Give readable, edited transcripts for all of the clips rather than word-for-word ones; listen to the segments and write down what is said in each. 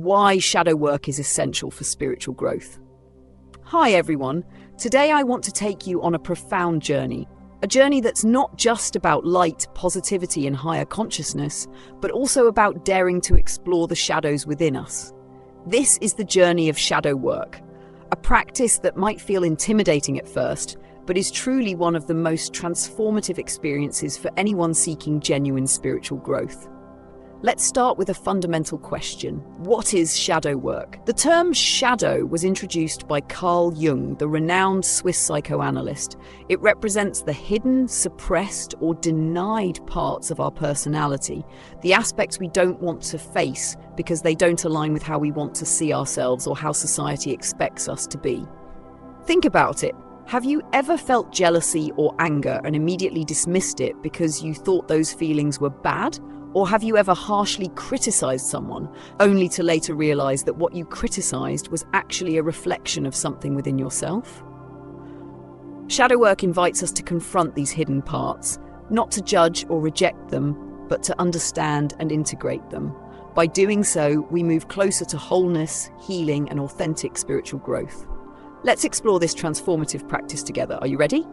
why shadow work is essential for spiritual growth. Hi everyone, today I want to take you on a profound journey. A journey that's not just about light, positivity and higher consciousness, but also about daring to explore the shadows within us. This is the journey of shadow work, a practice that might feel intimidating at first, but is truly one of the most transformative experiences for anyone seeking genuine spiritual growth. Let's start with a fundamental question. What is shadow work? The term shadow was introduced by Carl Jung, the renowned Swiss psychoanalyst. It represents the hidden, suppressed, or denied parts of our personality, the aspects we don't want to face because they don't align with how we want to see ourselves or how society expects us to be. Think about it. Have you ever felt jealousy or anger and immediately dismissed it because you thought those feelings were bad? Or have you ever harshly criticized someone, only to later realize that what you criticized was actually a reflection of something within yourself? Shadow work invites us to confront these hidden parts, not to judge or reject them, but to understand and integrate them. By doing so, we move closer to wholeness, healing, and authentic spiritual growth. Let's explore this transformative practice together. Are you ready?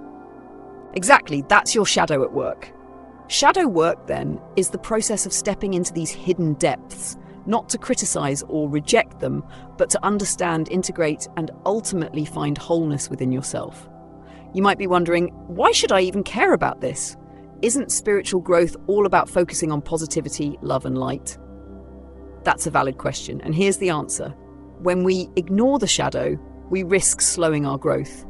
Exactly, that's your shadow at work. Shadow work, then, is the process of stepping into these hidden depths, not to criticize or reject them, but to understand, integrate, and ultimately find wholeness within yourself. You might be wondering, why should I even care about this? Isn't spiritual growth all about focusing on positivity, love, and light? That's a valid question, and here's the answer. When we ignore the shadow, we risk slowing our growth.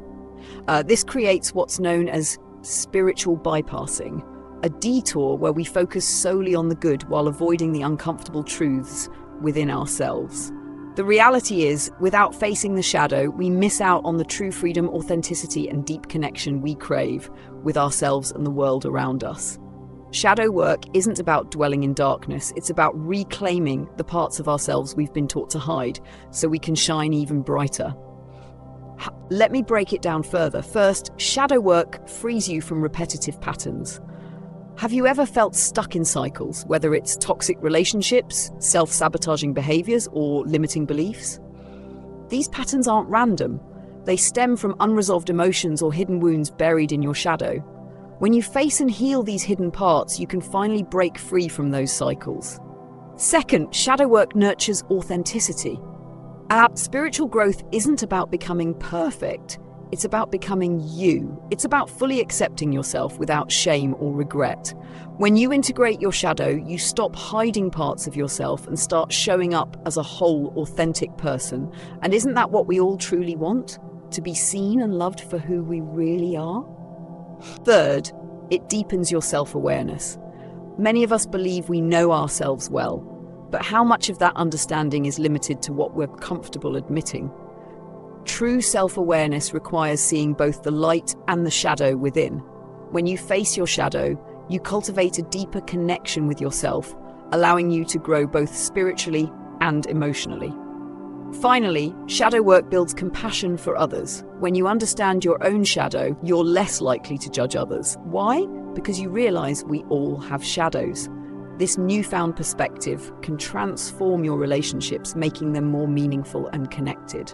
This creates what's known as spiritual bypassing, a detour where we focus solely on the good while avoiding the uncomfortable truths within ourselves. The reality is, without facing the shadow, we miss out on the true freedom, authenticity, and deep connection we crave with ourselves and the world around us. Shadow work isn't about dwelling in darkness, it's about reclaiming the parts of ourselves we've been taught to hide so we can shine even brighter. Let me break it down further. First, shadow work frees you from repetitive patterns. Have you ever felt stuck in cycles, whether it's toxic relationships, self-sabotaging behaviors, or limiting beliefs? These patterns aren't random. They stem from unresolved emotions or hidden wounds buried in your shadow. When you face and heal these hidden parts, you can finally break free from those cycles. Second, shadow work nurtures authenticity. Spiritual growth isn't about becoming perfect. It's about becoming you. It's about fully accepting yourself without shame or regret. When you integrate your shadow, you stop hiding parts of yourself and start showing up as a whole, authentic person. And isn't that what we all truly want? To be seen and loved for who we really are? Third, it deepens your self-awareness. Many of us believe we know ourselves well, but how much of that understanding is limited to what we're comfortable admitting? True self-awareness requires seeing both the light and the shadow within. When you face your shadow, you cultivate a deeper connection with yourself, allowing you to grow both spiritually and emotionally. Finally, shadow work builds compassion for others. When you understand your own shadow, you're less likely to judge others. Why? Because you realize we all have shadows. This newfound perspective can transform your relationships, making them more meaningful and connected.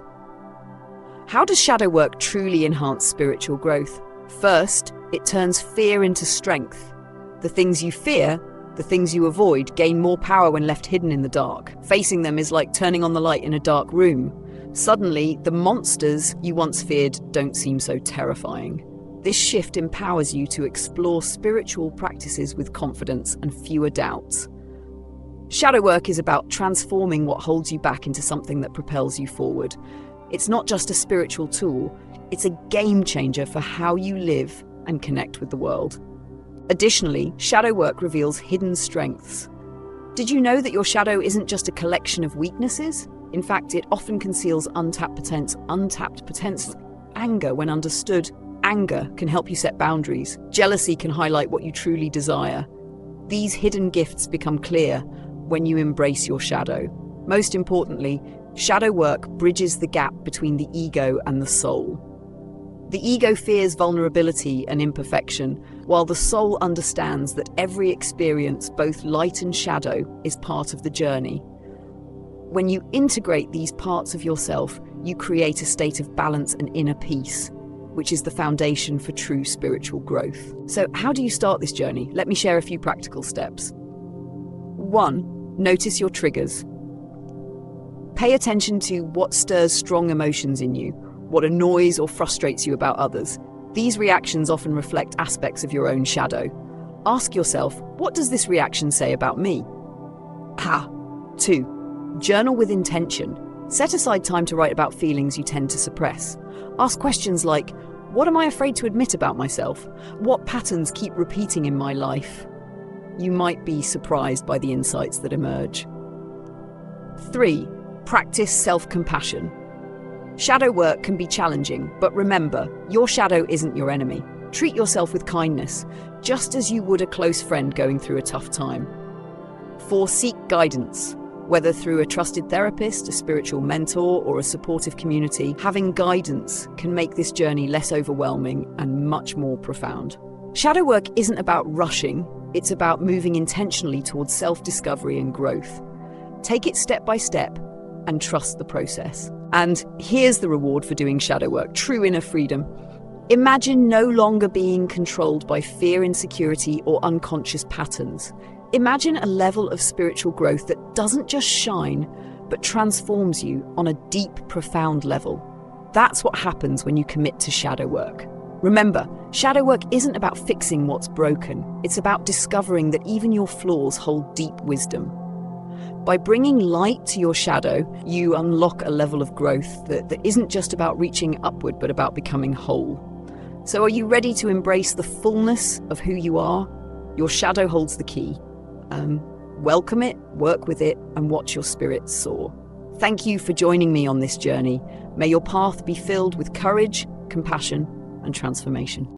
How does shadow work truly enhance spiritual growth? First, it turns fear into strength. The things you fear, the things you avoid, gain more power when left hidden in the dark. Facing them is like turning on the light in a dark room. Suddenly, the monsters you once feared don't seem so terrifying. This shift empowers you to explore spiritual practices with confidence and fewer doubts. Shadow work is about transforming what holds you back into something that propels you forward. It's not just a spiritual tool, it's a game changer for how you live and connect with the world. Additionally, shadow work reveals hidden strengths. Did you know that your shadow isn't just a collection of weaknesses? In fact, it often conceals untapped potential. Anger, when understood, anger can help you set boundaries. Jealousy can highlight what you truly desire. These hidden gifts become clear when you embrace your shadow. Most importantly, shadow work bridges the gap between the ego and the soul. The ego fears vulnerability and imperfection, while the soul understands that every experience, both light and shadow, is part of the journey. when you integrate these parts of yourself, you create a state of balance and inner peace, which is the foundation for true spiritual growth. So how do you start this journey? Let me share a few practical steps. 1. Notice your triggers. Pay attention to what stirs strong emotions in you, what annoys or frustrates you about others. These reactions often reflect aspects of your own shadow. Ask yourself, what does this reaction say about me? 2. Journal with intention. Set aside time to write about feelings you tend to suppress. Ask questions like, what am I afraid to admit about myself? What patterns keep repeating in my life? You might be surprised by the insights that emerge. 3. Practice self-compassion. Shadow work can be challenging, but remember, your shadow isn't your enemy. Treat yourself with kindness, just as you would a close friend going through a tough time. 4. Seek guidance. Whether through a trusted therapist, a spiritual mentor, or a supportive community, having guidance can make this journey less overwhelming and much more profound. Shadow work isn't about rushing, it's about moving intentionally towards self-discovery and growth. Take it step by step and trust the process. And here's the reward for doing shadow work, true inner freedom. Imagine no longer being controlled by fear, insecurity, or unconscious patterns. Imagine a level of spiritual growth that doesn't just shine, but transforms you on a deep, profound level. That's what happens when you commit to shadow work. Remember, shadow work isn't about fixing what's broken. It's about discovering that even your flaws hold deep wisdom. By bringing light to your shadow, you unlock a level of growth that isn't just about reaching upward, but about becoming whole. So are you ready to embrace the fullness of who you are? Your shadow holds the key. Welcome it, work with it, and watch your spirit soar. Thank you for joining me on this journey. May your path be filled with courage, compassion, and transformation.